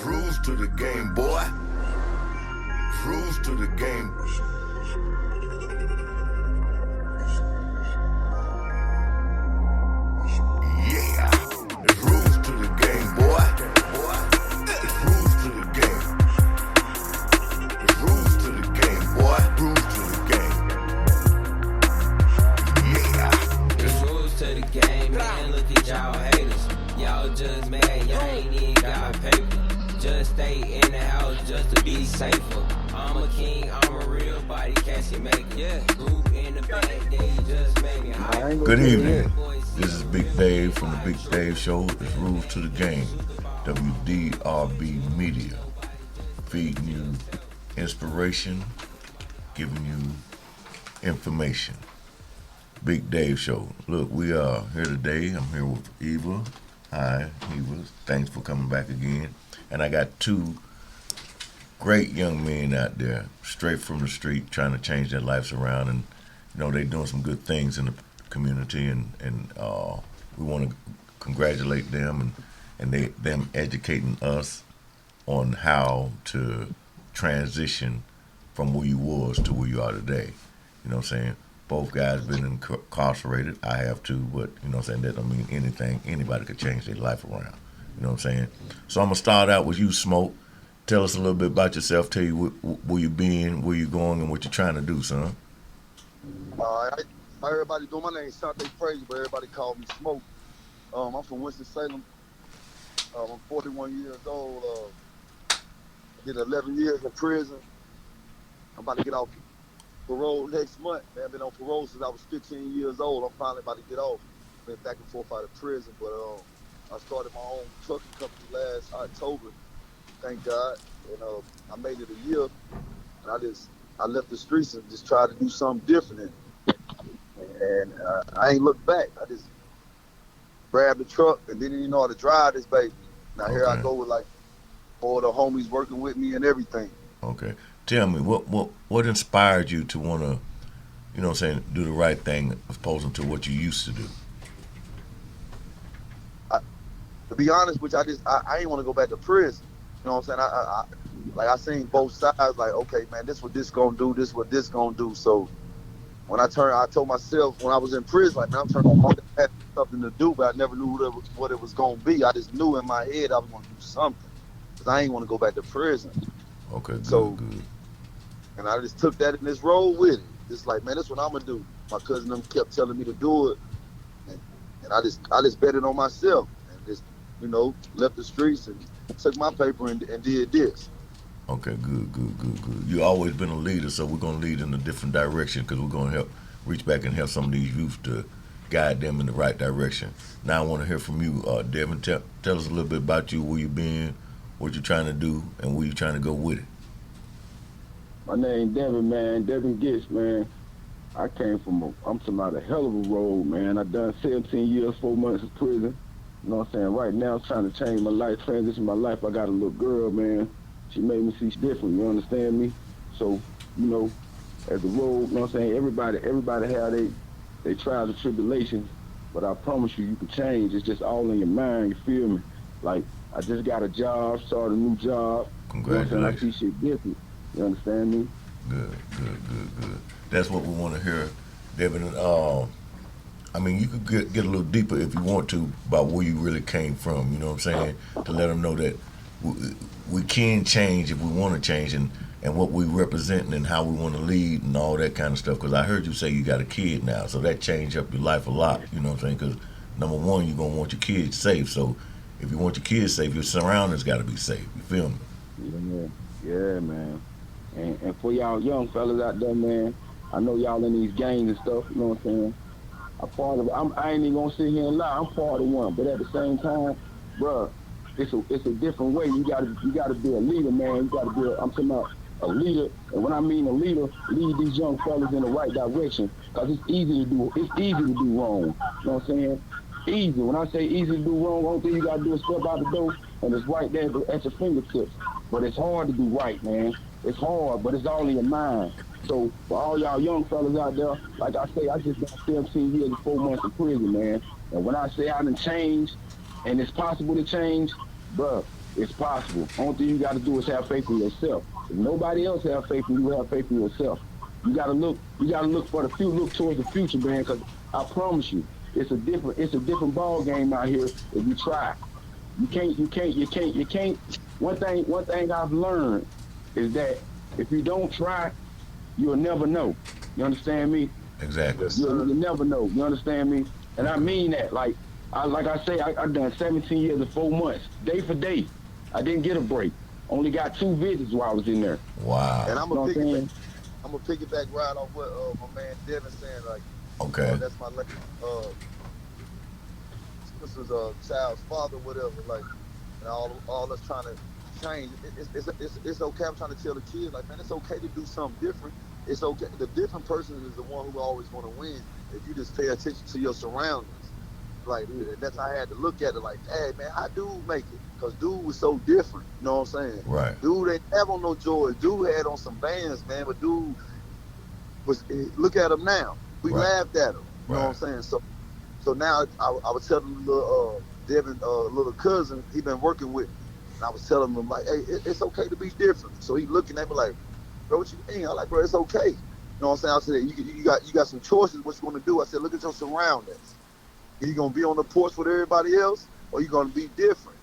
Rules to the game, boy. Rules to the game. Yeah. It's rules to the game, boy. It's rules to the game. It's rules to the game, boy. Rules to the game. Yeah. It's rules to the game, man. Look at y'all haters. Y'all just mad, y'all ain't even got paper. Just stay in the house just to be safer. I'm a king, I'm a real body, Cassie maker. Yeah, group in the back, they just make me high. Good evening. This is Big Dave from the Big Dave Show. It's Rules to the Game. WDRM Media. Feeding you inspiration, giving you information. Big Dave Show. Look, we are here today. I'm here with Eva. Hi, Eva. Thanks for coming back again. And I got two great young men out there, straight from the street, trying to change their lives around. And, you know, they're doing some good things in the community. And we want to congratulate them and them educating us on how to transition from where you was to where you are today. You know what I'm saying? Both guys been incarcerated. I have too, but, you know what I'm saying, that don't mean anything. Anybody could change their life around. You know what I'm saying? So I'm going to start out with you, Smoke. Tell us a little bit about yourself. Tell you where you been, where you going, and what you're trying to do, son. How everybody doing? My name's Sante Crazy, but everybody call me Smoke. I'm from Winston-Salem. I'm 41 years old. Did 11 years in prison. I'm about to get off parole next month. Man, I've been on parole since I was 15 years old. I'm finally about to get off. Been back and forth out of prison, but I started my own trucking company last October. Thank God. And I made it a year. And I left the streets and just tried to do something different. And I ain't looked back. I just grabbed the truck and didn't even know how to drive this baby. Now here I go with like all the homies working with me and everything. Okay. Tell me, what inspired you to want to, you know what I'm saying, do the right thing as opposed to what you used to do? To be honest with you, I ain't want to go back to prison. You know what I'm saying? I seen both sides. Like, okay, man, this what this gonna do. This what this gonna do. So when I told myself when I was in prison, like, man, I'm turning on. I had something to do, but I never knew what it was gonna be. I just knew in my head I was gonna do something, cause I ain't want to go back to prison. Okay, good, so, good. And I just took that in this road with it. Just like, man, that's what I'm gonna do. My cousin them kept telling me to do it, and I just bet it on myself and just, you know, left the streets and took my paper and did this. Okay, good. You always been a leader, so we're gonna lead in a different direction because we're gonna help reach back and help some of these youth to guide them in the right direction. Now I want to hear from you, Devin. Tell us a little bit about you, where you been, what you're trying to do, and where you're trying to go with it. My name Devin, man. Devin Gitz, man. I came from I'm talking about a hell of a road, man. I done 17 years, 4 months in prison. You know what I'm saying? Right now, I'm trying to change my life, transition my life. I got a little girl, man. She made me see different, you understand me? So, you know, as the road, you know what I'm saying? Everybody have they trials and tribulations, but I promise you can change. It's just all in your mind, you feel me? Like, I just got a job, started a new job. Congratulations. You know what I'm saying? I see shit different. You understand me? Good. That's what we want to hear, Devin. I mean, you could get a little deeper if you want to about where you really came from, you know what I'm saying? To let them know that we can change if we want to change and what we represent and how we want to lead and all that kind of stuff. Because I heard you say you got a kid now, so that changed up your life a lot, you know what I'm saying? Because number one, you're going to want your kids safe. So if you want your kids safe, your surroundings got to be safe. You feel me? Yeah, man. And for y'all young fellas out there, man, I know y'all in these gangs and stuff, you know what I'm saying? I ain't even gonna sit here and lie. I'm part of one, but at the same time, bruh, it's a different way. You gotta be a leader, man. You gotta be. I'm talking about a leader, and when I mean a leader, lead these young fellas in the right direction. Cause it's easy to do wrong. You know what I'm saying? Easy. When I say easy to do wrong, only thing you gotta do is step out the door, and it's right there at your fingertips. But it's hard to do right, man. It's hard, but it's all in your mind. So for all y'all young fellas out there, like I say, I just got 17 years and 4 months in prison, man. And when I say I done changed, and it's possible to change, bruh, it's possible. Only thing you got to do is have faith in yourself. If nobody else have faith in you, have faith in yourself. You gotta look. You gotta look for the future. Look towards the future, man. Because I promise you, it's a different ball game out here. If you try, you can't. One thing I've learned is that if you don't try, you'll never know. You understand me? Exactly. Yes, You'll, sir. you'll never know. You understand me? And I mean that. Like I say, I done 17 years and 4 months, day for day. I didn't get a break. Only got 2 visits while I was in there. And Wow. You know what I'm saying? I'm gonna piggyback right off what my man Devin saying. Like, Okay. that's my uh sister's child's father, whatever. Like, and all us trying to change. It's okay. I'm trying to tell the kids, like, man, it's okay to do something different. It's okay. The different person is the one who always going to win if you just pay attention to your surroundings. Like, that's how I had to look at it. Like, hey, man, how dude make it? Because dude was so different. You know what I'm saying? Right. Dude ain't have on no joy. Dude had on some bands, man. But dude was, look at him now. We Right. laughed at him. You know what I'm Right. saying? So now I was telling the little Devin, little cousin, he been working with me. And I was telling him, like, hey, it's okay to be different. So he looking at me like, bro, what you mean? I'm like, bro, it's okay. You know what I'm saying? I said, you got some choices. What you gonna do? I said, look at your surroundings. You gonna be on the porch with everybody else, or you gonna be different?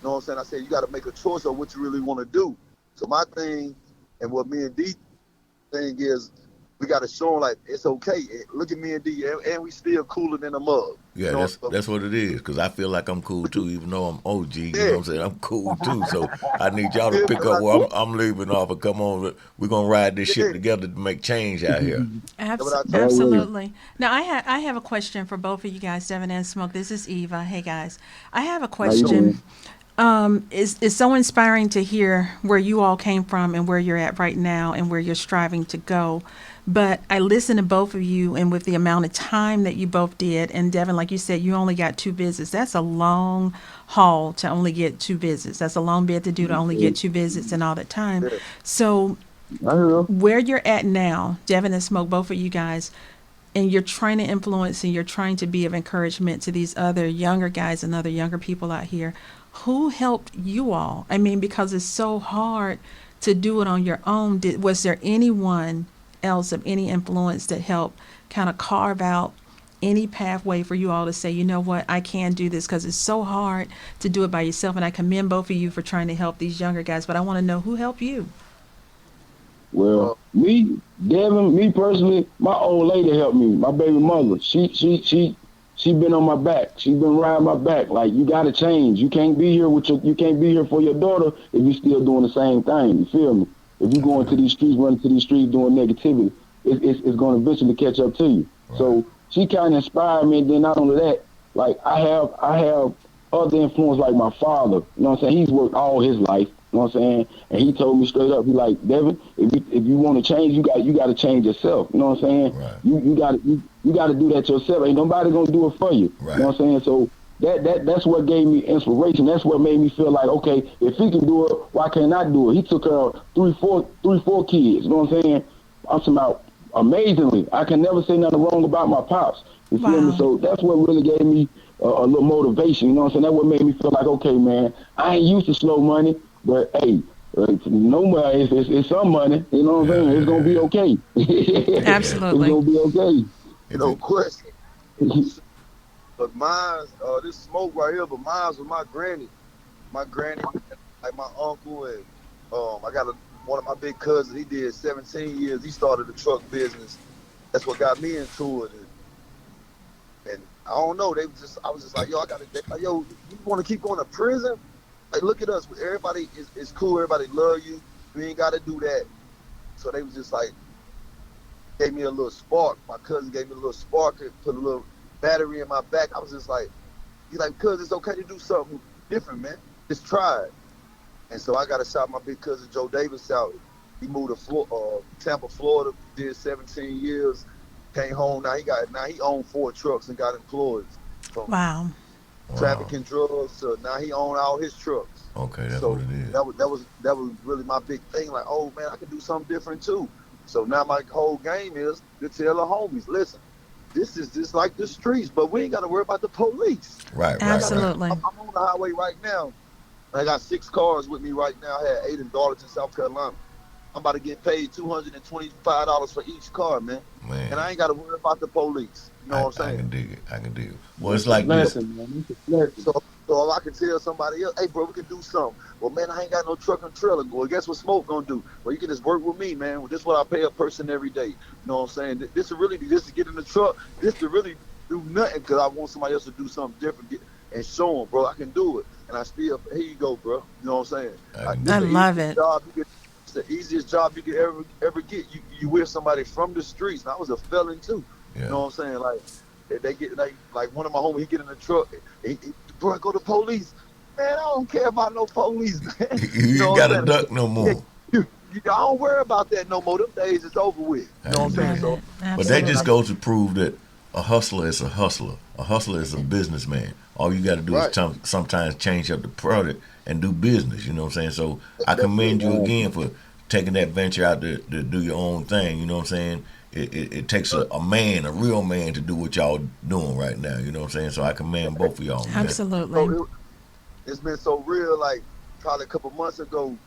You know what I'm saying? I said, you got to make a choice of what you really want to do. So my thing, and what me and D thing is, we got to show them, like, it's okay. Look at me and D, and we still cooler than a mug. Yeah, You know, that's that's what it is. Cause I feel like I'm cool too, even though I'm OG. You know yeah, what I'm saying? I'm cool too. So I need y'all to yeah, pick up where I'm leaving off and come on. We're gonna ride this ship yeah. together to make change out here. That's what I told him. Always. Absolutely. Now, I have a question for both of you guys, Devin and Smoke. This is Eva. Hey, guys. I have a How you question. doing? It's so inspiring to hear where you all came from and where you're at right now and where you're striving to go. But I listen to both of you, and with the amount of time that you both did, and Devin, like you said, you only got 2 visits. That's a long haul to only get 2 visits. That's a long bid to do to only get 2 visits and all that time. Yeah. So I hear. where you're at now, Devin and Smoke, both of you guys, and you're trying to influence and you're trying to be of encouragement to these other younger guys and other younger people out here, who helped you all? I mean, because it's so hard to do it on your own. Was there anyone else of any influence that helped kind of carve out any pathway for you all to say, you know what, I can do this? Because it's so hard to do it by yourself. And I commend both of you for trying to help these younger guys. But I want to know who helped you. Well, me personally, my old lady helped me. My baby mother, she been on my back. She been riding my back. Like, you gotta change. You can't be here you can't be here for your daughter if you still doing the same thing. You feel me? If you going to these streets, running to these streets, doing negativity, it's going to eventually catch up to you. Right. So she kind of inspired me. And then not only that, like I have other influence like my father. You know what I'm saying? He's worked all his life. You know what I'm saying? And he told me straight up, he like, Devin, if you want to change, you got to change yourself. You know what I'm saying? Right. You got to do that yourself. Ain't nobody gonna do it for you. Right. You know what I'm saying? So that's what gave me inspiration. That's what made me feel like, okay, if he can do it, why can't I do it? He took care of three, four kids. You know what I'm saying? I'm talking about amazingly. I can never say nothing wrong about my pops. You feel me? Wow. So that's what really gave me a little motivation. You know what I'm saying? That's what made me feel like, okay, man, I ain't used to slow money, but hey, no money, it's some money. You know what I'm saying? It's gonna be okay. It's Absolutely. gonna be okay. If No it, question. But mine's, this smoke right here, but mine's with my granny. My granny, like my uncle, and I got one of my big cousins. He did 17 years. He started the truck business. That's what got me into it. And I don't know. I was just like, yo, like, yo, you want to keep going to prison? Like, look at us. Everybody is cool. Everybody love you. You ain't got to do that. So they was just like, gave me a little spark. My cousin gave me a little spark, put a little battery in my back. I was just like, he's like, cuz it's okay to do something different, man. Just try it. And so I got to shout my big cousin Joe Davis out. He moved to Tampa, Florida, did 17 years, came home. Now he owned 4 trucks and got employed. From Wow. trafficking drugs, so now he owned all his trucks. Okay, that's So what it is. that was really my big thing. Like, oh man, I can do something different too. So now my whole game is to tell the homies, listen, this is just like the streets, but we ain't got to worry about the police. Right, right, right. Absolutely. I'm on the highway right now. I got 6 cars with me right now. I had 8 in Darlington, South Carolina. I'm about to get paid $225 for each car, man. Man, And I ain't got to worry about the police. You know what I'm I saying? can dig it. I can dig it. Well, it's It's a like this. blessing, man. It's a blessing. So if I can tell somebody else, hey, bro, we can do something. Well, man, I ain't got no truck and trailer. Well, guess what Smoke gonna do? Well, you can just work with me, man. Well, this is what I pay a person every day. You know what I'm saying? This to really, just to get in the truck, this to really do nothing because I want somebody else to do something different and show them, bro, I can do it. And I still, here you go, bro. You know what I'm saying? I love it. It's the easiest job you could ever get. You with somebody from the streets. And I was a felon too. Yeah. You know what I'm saying? Like they get like one of my homies, he get in the truck, bro, go to police. Man, I don't care about no police, man. You know got to duck no more. I don't worry about that no more. Them days is over with. You know what I'm saying? So, but that just goes to prove that a hustler is a hustler. A hustler is a businessman. All you got to do is sometimes change up the product and do business. You know what I'm saying? So I commend you again for taking that venture out to do your own thing. You know what I'm saying? It takes a man, a real man, to do what y'all doing right now. You know what I'm saying? So I commend both of y'all. Man. Absolutely. So it's been so real. Like probably a couple months ago,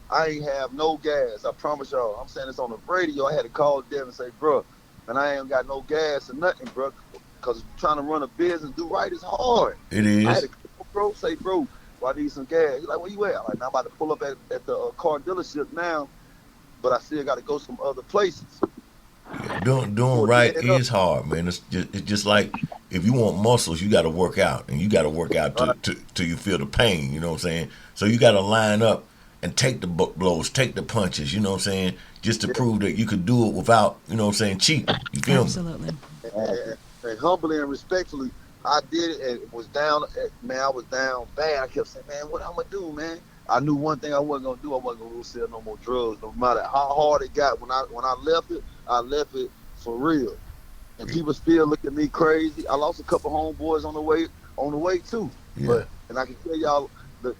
I ain't have no gas. I promise y'all. I'm saying this on the radio. I had to call Dev and say, bro, and I ain't got no gas or nothing, bro, because trying to run a business, do right is hard. It is. I had to call bro, say, bro, well, I need some gas. He's like, where you at? I'm like, now I'm about to pull up at the car dealership now, but I still got to go some other places. Doing right is hard, man. It's just like if you want muscles, you got to work out, and you got to work out till you feel the pain. You know what I'm saying? So you got to line up and take the blows, take the punches. You know what I'm saying? Just to prove that you could do it without, you know what I'm saying, cheating. You feel me? Absolutely. And humbly and respectfully, I did it, and it was down. Man, I was down bad. I kept saying, man, what I'm gonna do, man? I knew one thing I wasn't gonna do. I wasn't gonna go sell no more drugs, no matter how hard it got. When I left it for real. And people still look at me crazy. I lost a couple homeboys on the way too. Yeah. And I can tell y'all,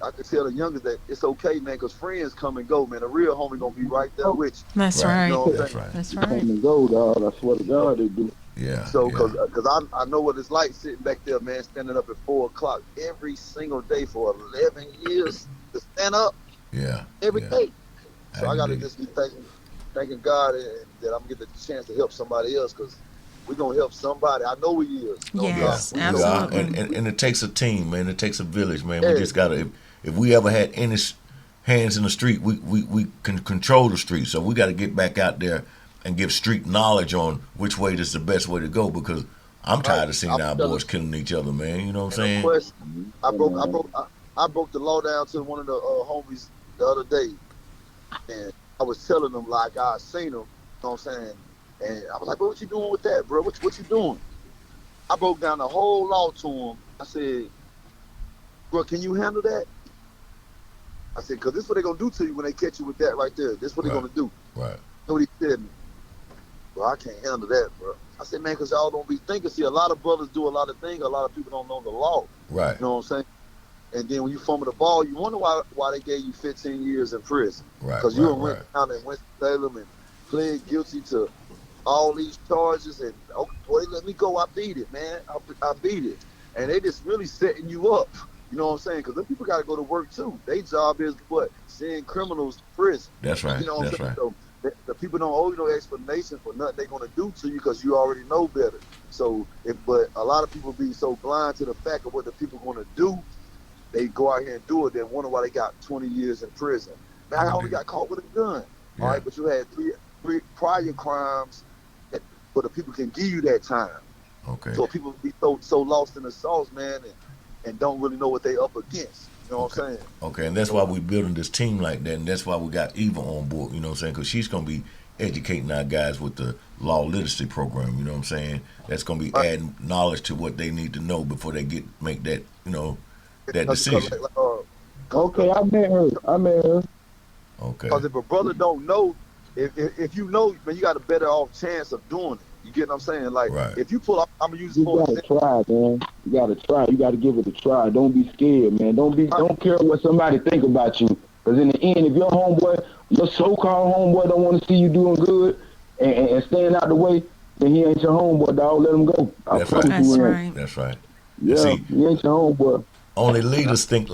I can tell the youngest that it's okay, man, because friends come and go, man. A real homie gonna be right there with you. That's right. You know That's right. That's Come right. and go, dog. I swear to God, they do. Yeah. So, yeah. cause I know what it's like sitting back there, man, standing up at 4:00 every single day for 11 years to stand up Yeah. every yeah. day. So I gotta dig just be thanking God that I'm getting the chance to help somebody else, cause we're gonna help somebody. I know we is. No Yes, doubt. We are. absolutely. And it takes a team, man. It takes a village, man. Yeah. We just gotta. If we ever had any hands in the street, we can control the street. So we got to get back out there and give street knowledge on which way is the best way to go. Because I'm tired of seeing our boys killing each other, man. You know what I'm saying? I broke the law down to one of the homies the other day, and I was telling them like I seen him. You know what I'm saying? And I was like, bro, what you doing with that, bro? What you doing? I broke down the whole law to him. I said, bro, can you handle that? I said, because this is what they're going to do to you when they catch you with that right there. This is what they're going to do. Right. So he said, bro, I can't handle that, bro. I said, man, because y'all don't be thinking. See, a lot of brothers do a lot of things. A lot of people don't know the law. Right. You know what I'm saying? And then when you fumble the ball, you wonder why they gave you 15 years in prison. Right. Because you went down and went to Salem and pled guilty to all these charges. And, oh, boy, let me go. I beat it, man. I beat it. And they just really setting you up. You know what I'm saying? Because them people got to go to work, too. Their job is, what? Send criminals to prison. That's right. You know what I'm That's saying? right. So the people don't owe you no explanation for nothing they're going to do to you because you already know better. So, but a lot of people be so blind to the fact of what the people going to do, they go out here and do it, then wonder why they got 20 years in prison. Man, I only got caught with a gun. Yeah. All right, but you had three prior crimes, but the people can give you that time. Okay. So people be so lost in the sauce, man, and don't really know what they up against. You know what I'm saying? Okay, and that's why we're building this team like that, and that's why we got Eva on board, you know what I'm saying? Because she's going to be educating our guys with the law literacy program, you know what I'm saying? That's going to be adding knowledge to what they need to know before they make that, you know, that decision. Okay, I met her. Okay. Because if a brother don't know, if you know, man, you got a better off chance of doing it. You get what I'm saying? Like, Right. if you pull up, I'm gonna use You for gotta example. try, man. You gotta try. You gotta give it a try. Don't be scared, man. Don't care what somebody think about you. Because in the end, if your homeboy, your so-called homeboy, don't want to see you doing good and staying out the way, then he ain't your homeboy, dog. Let him go. That's promise right. you That's he ain't. right. That's right. Yeah, See, he ain't your homeboy. only leaders think